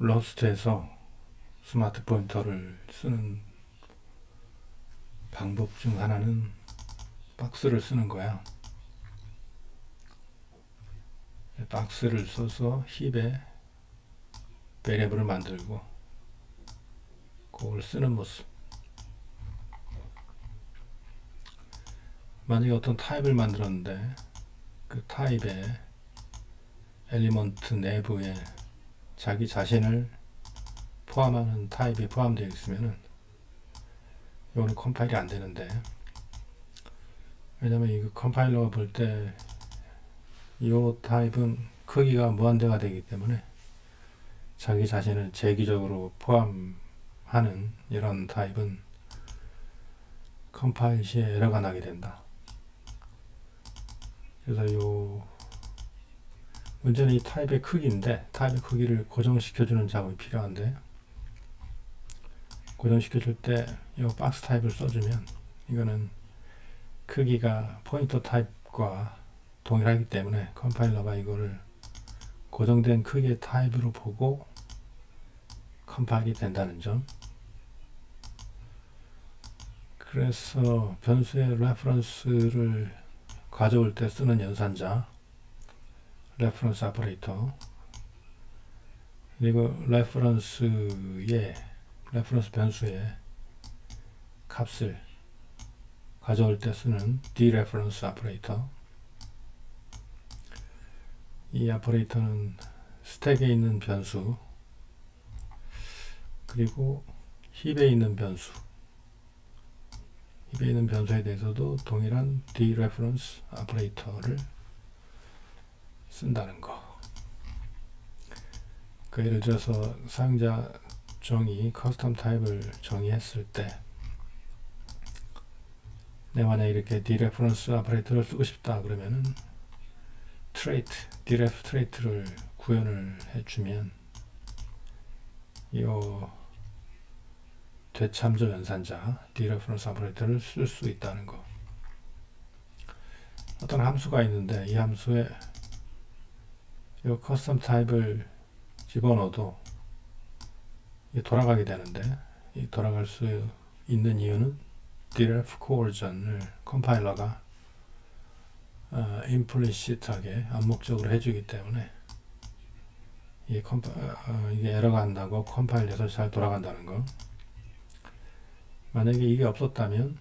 러스트에서 스마트 포인터를 쓰는 방법 중 하나는 박스를 쓰는 거야. 박스를 써서 힙에 베리애블을 만들고 그걸 쓰는 모습. 만약에 어떤 타입을 만들었는데 그 타입의 엘리먼트 내부에 자기 자신을 포함하는 타입이 포함되어 있으면은 이거는 컴파일이 안 되는데, 왜냐면 이 컴파일러가 볼 때 이 타입은 크기가 무한대가 되기 때문에 자기 자신을 재기적으로 포함하는 이런 타입은 컴파일 시에 에러가 나게 된다. 그래서 문제는 이 타입의 크기인데, 타입의 크기를 고정시켜주는 작업이 필요한데, 고정시켜줄 때 이 박스 타입을 써주면 이거는 크기가 포인터 타입과 동일하기 때문에 컴파일러가 이거를 고정된 크기의 타입으로 보고 컴파일이 된다는 점. 그래서 변수의 레퍼런스를 가져올 때 쓰는 연산자, 레퍼런스 오퍼레이터, 그리고 레퍼런스 변수의 값을 가져올 때 쓰는 dereference 오퍼레이터. 이 오퍼레이터는 스택에 있는 변수, 그리고 힙에 있는 변수, 힙에 있는 변수에 대해서도 동일한 dereference 오퍼레이터를 쓴다는 거. 그 예를 들어서 사용자 정의, 커스텀 타입을 정의했을 때 내가 만약 이렇게 dereference 오퍼레이터를 쓰고 싶다 그러면은 deref trait를 구현을 해주면 이 되참조 연산자 dereference 오퍼레이터를 쓸 수 있다는 거. 어떤 함수가 있는데 이 함수에 이 커스텀 타입을 집어넣어도 이게 돌아가게 되는데, 이 돌아갈 수 있는 이유는 deref coercion을 컴파일러가 implicit하게 암묵적으로 해주기 때문에 이게 에러가 안 나고 컴파일해서 잘 돌아간다는 거. 만약에 이게 없었다면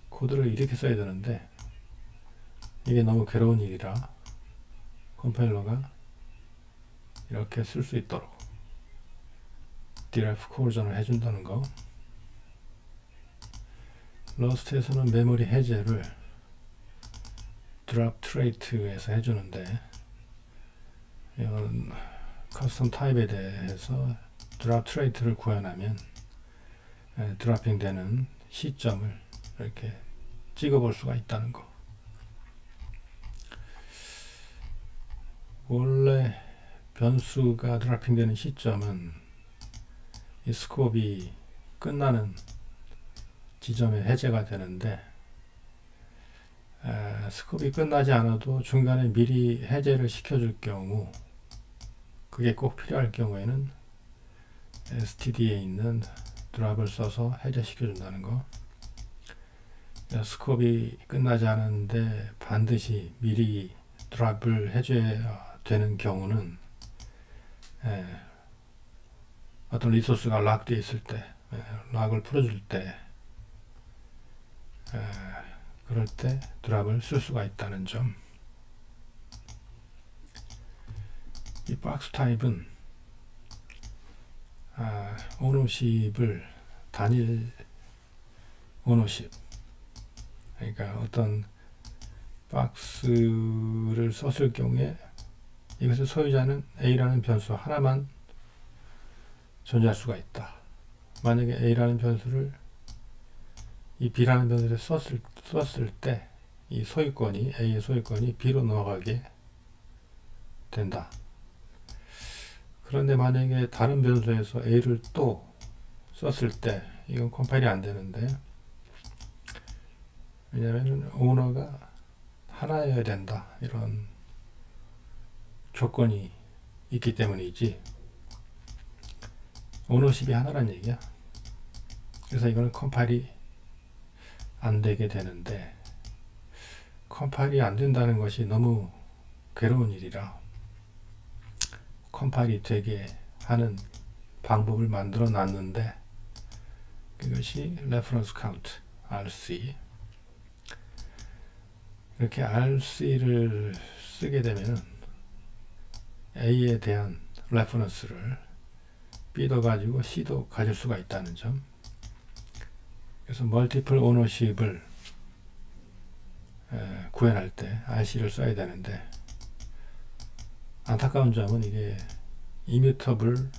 코드를 이렇게 써야 되는데 이게 너무 괴로운 일이라 컴파일러가 이렇게 쓸 수 있도록 deref coercion을 해준다는 거. 러스트에서는 메모리 해제를 drop trait에서 해주는데, 이건 커스텀 타입에 대해서 drop trait를 구현하면 드라핑 되는 시점을 이렇게 찍어볼 수가 있다는 거. 원래 변수가 드라핑 되는 시점은 이 스코업이 끝나는 지점에 해제가 되는데, 스코업이 끝나지 않아도 중간에 미리 해제를 시켜줄 경우, 그게 꼭 필요할 경우에는 std에 있는 드랍을 써서 해제시켜준다는 거. 스코업이 끝나지 않았는데 반드시 미리 드랍을 해줘야 되는 경우는 어떤 리소스가 락되어 있을 때, 락을 풀어줄 때, 그럴 때 드랍을 쓸 수가 있다는 점. 이 박스 타입은 오너십을 단일 오너십, 그러니까 어떤 박스를 썼을 경우에 이것의 소유자는 A라는 변수 하나만 존재할 수가 있다. 만약에 A라는 변수를 이 B라는 변수에 썼을 때 이 소유권이, A의 소유권이 B로 넘어가게 된다. 그런데 만약에 다른 변수에서 A를 또 썼을 때 이건 컴파일이 안 되는데, 왜냐하면 오너가 하나여야 된다, 이런 조건이 있기 때문이지. 오너십이 하나란 얘기야. 그래서 이거는 컴파일이 안 되게 되는데, 컴파일이 안 된다는 것이 너무 괴로운 일이라 컴파일이 되게 하는 방법을 만들어 놨는데, 그것이 reference count, RC. 이렇게 RC를 쓰게 되면 A에 대한 레퍼런스를 B도 가지고 C도 가질 수가 있다는 점. 그래서 멀티플 오너십을 구현할 때 RC를 써야 되는데, 안타까운 점은 이게 이뮤터블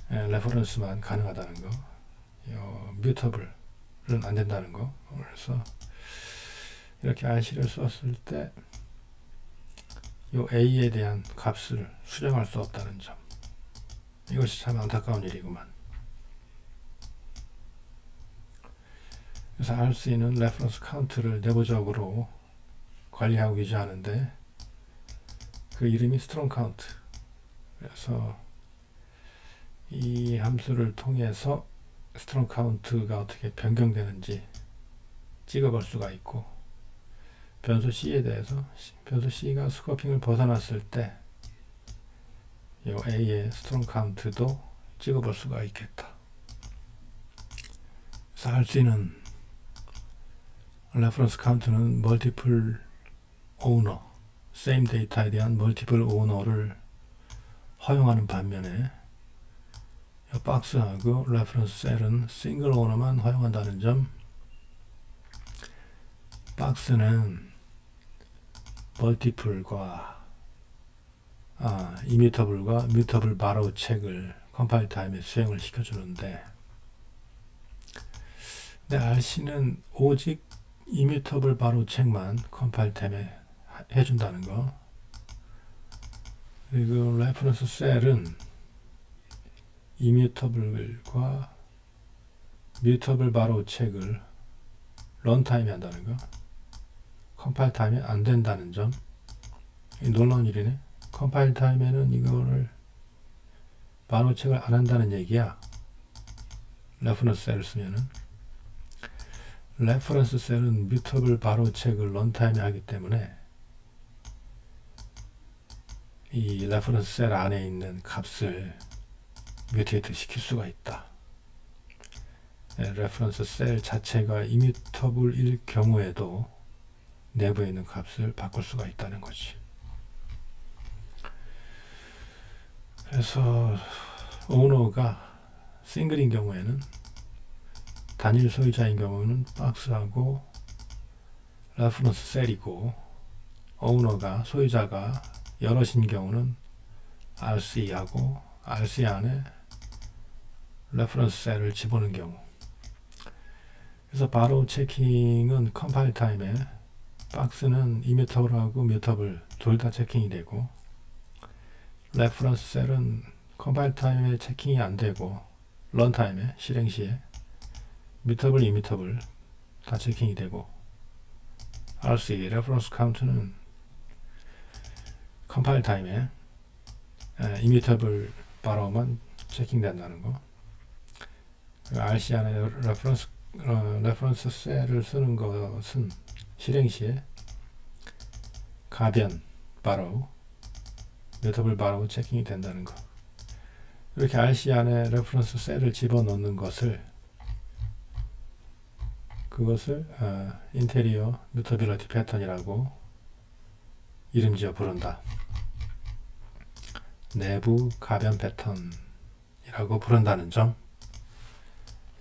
레퍼런스만 가능하다는 거, 뮤터블은 안 된다는 거. 그래서 이렇게 RC를 썼을 때 요 A에 대한 값을 수정할 수 없다는 점. 이것이 참 안타까운 일이구만. 그래서 RC는 레퍼런스 카운트를 내부적으로 관리하고 유지하는데, 그 이름이 strong count. 그래서 이 함수를 통해서 strong count가 어떻게 변경되는지 찍어볼 수가 있고, 변수 C에 대해서 변수 C가 스코핑을 벗어났을 때 이 A의 strong count도 찍어볼 수가 있겠다. 그래서 RC는 reference count는 multiple owner, same data에 대한 multiple owner를 허용하는 반면에 이 박스하고 reference cell은 single owner만 허용한다는 점. 박스는 멀티플과 이뮤터블과 뮤터블 바로우 책을 컴파일 타임에 수행을 시켜주는데, 근데 RC는 오직 이뮤터블 바로우 책만 컴파일 타임에 해준다는 거. 그리고 레퍼런스 셀은 이뮤터블과 뮤터블 바로우 책을 런타임에 한다는 거. 컴파일 타임에 안 된다는 점. 놀라운 일이네. 컴파일 타임에는 이거를 바로 책을 안 한다는 얘기야. 레퍼런스 셀을 쓰면은. 레퍼런스 셀은 뮤터블 바로 책을 런타임에 하기 때문에 이 레퍼런스 셀 안에 있는 값을 뮤테이트 시킬 수가 있다. 레퍼런스 셀 자체가 이뮤터블일 경우에도 내부에 있는 값을 바꿀 수가 있다는 거지. 그래서 오너가 싱글인 경우에는, 단일 소유자인 경우는 박스하고 레퍼런스 셀이고, 오너가 소유자가 여럿인 경우는 RC하고 RC 안에 레퍼런스 셀을 집어넣는 경우. 그래서 바로 체킹은 컴파일 타임에 박스는 이뮤터블하고 뮤터블 둘 다 체킹이 되고, 레퍼런스 셀은 컴파일 타임에 체킹이 안 되고 런타임에 실행 시에 뮤터블, 이뮤터블 다 체킹이 되고, RC 레퍼런스 카운트는 컴파일 타임에 이뮤터블 바로만 체킹된다는 거. RC 안에 레퍼런스 셀을 쓰는 것은 실행 시에 가변 바로 뮤터블 바로 체킹이 된다는 거. 이렇게 RC 안에 레퍼런스 셀을 집어넣는 그것을 인테리어 뮤터빌리티 패턴이라고 이름지어 부른다. 내부 가변 패턴이라고 부른다는 점.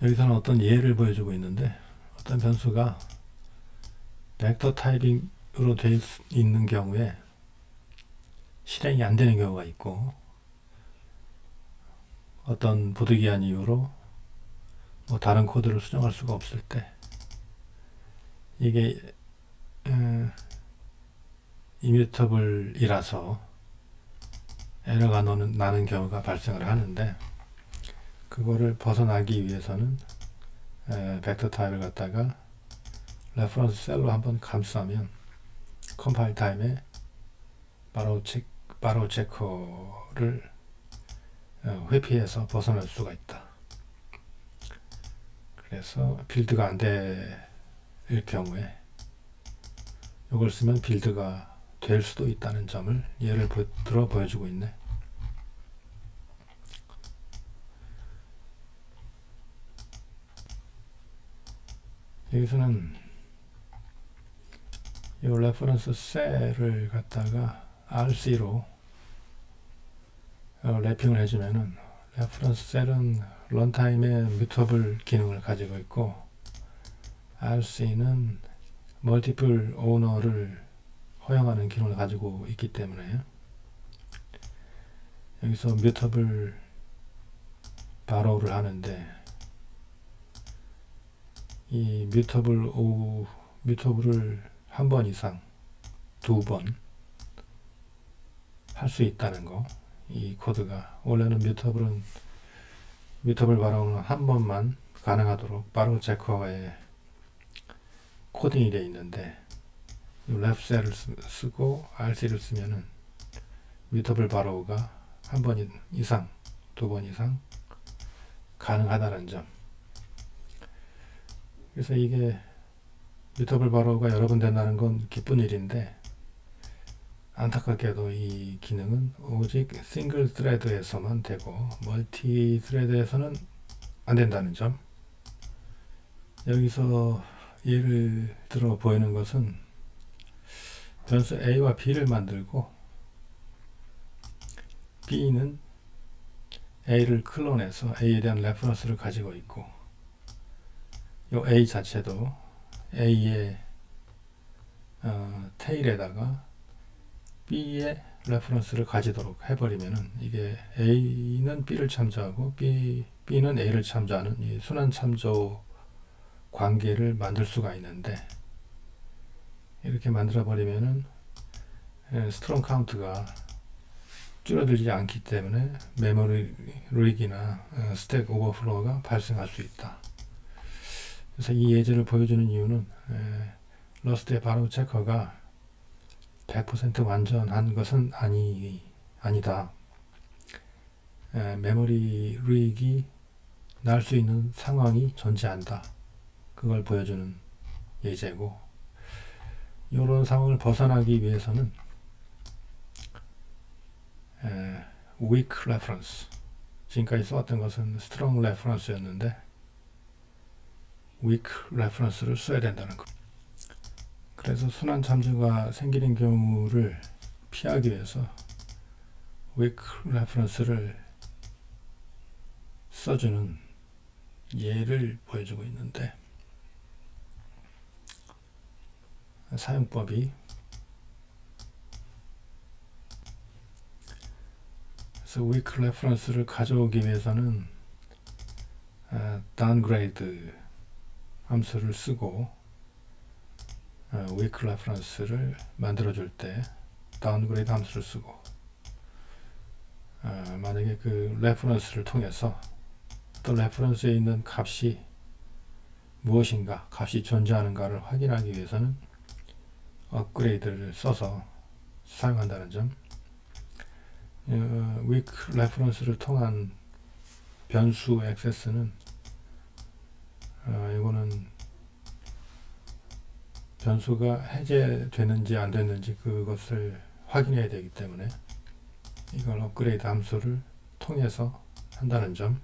여기서는 어떤 예를 보여주고 있는데, 어떤 변수가 벡터 타입으로 되어 있는 경우에 실행이 안 되는 경우가 있고, 어떤 부득이한 이유로 다른 코드를 수정할 수가 없을 때, 이게 이뮤터블이라서 에러가 나는 경우가 발생을 하는데, 그거를 벗어나기 위해서는 벡터 타입을 갖다가 레퍼런스 셀로 한번 감싸면 컴파일 타임에 바로 체커를 회피해서 벗어날 수가 있다. 그래서 빌드가 안 될 경우에 이걸 쓰면 빌드가 될 수도 있다는 점을 예를 들어 보여주고 있네. 여기서는 이 레퍼런스 셀을 갖다가 RC로 랩핑을 해주면은 레퍼런스 셀은 런타임의 뮤터블 기능을 가지고 있고 RC는 멀티플 오너를 허용하는 기능을 가지고 있기 때문에 여기서 뮤터블 바로우를 하는데 이 뮤터블을 한 번 이상 2번 할 수 있다는 거. 이 코드가 원래는 뮤터블 바로우는 한 번만 가능하도록 바로우 체커에 코딩이 되어 있는데 랩셀을 쓰고 RC를 쓰면은 뮤터블 바로우가 한 번 이상 2번 이상 가능하다는 점. 그래서 이게 뮤터블 바로우가 여러 번 된다는 건 기쁜 일인데 안타깝게도 이 기능은 오직 싱글 스레드에서만 되고 멀티 스레드에서는 안 된다는 점. 여기서 예를 들어 보이는 것은 변수 A와 B를 만들고 B는 A를 클론해서 A에 대한 레퍼런스를 가지고 있고 이 A 자체도 A의 테일에다가 B의 레퍼런스를 가지도록 해버리면은 이게 A는 B를 참조하고 B는 A를 참조하는 이 순환 참조 관계를 만들 수가 있는데 이렇게 만들어 버리면은 스트롱 카운트가 줄어들지 않기 때문에 메모리 리익이나 스택 오버플로우가 발생할 수 있다. 그래서 이 예제를 보여주는 이유는 러스트의 바로우 체커가 100% 완전한 것은 아니다. 메모리 리익이 날 수 있는 상황이 존재한다. 그걸 보여주는 예제고 이런 상황을 벗어나기 위해서는 weak reference 지금까지 써왔던 것은 strong reference였는데 weak reference를 써야 된다는 것. 그래서 순환 참조가 생기는 경우를 피하기 위해서 weak reference를 써주는 예를 보여주고 있는데 사용법이 그래서 weak reference를 가져오기 위해서는 downgrade 함수를 쓰고 weak reference를 만들어 줄 때 downgrade 함수를 쓰고 만약에 그 reference를 통해서 또 reference에 있는 값이 무엇인가 값이 존재하는가를 확인하기 위해서는 업그레이드를 써서 사용한다는 점. weak reference를 통한 변수 액세스는 이거는 변수가 해제되는지 안 됐는지 그것을 확인해야 되기 때문에 이걸 업그레이드 함수를 통해서 한다는 점.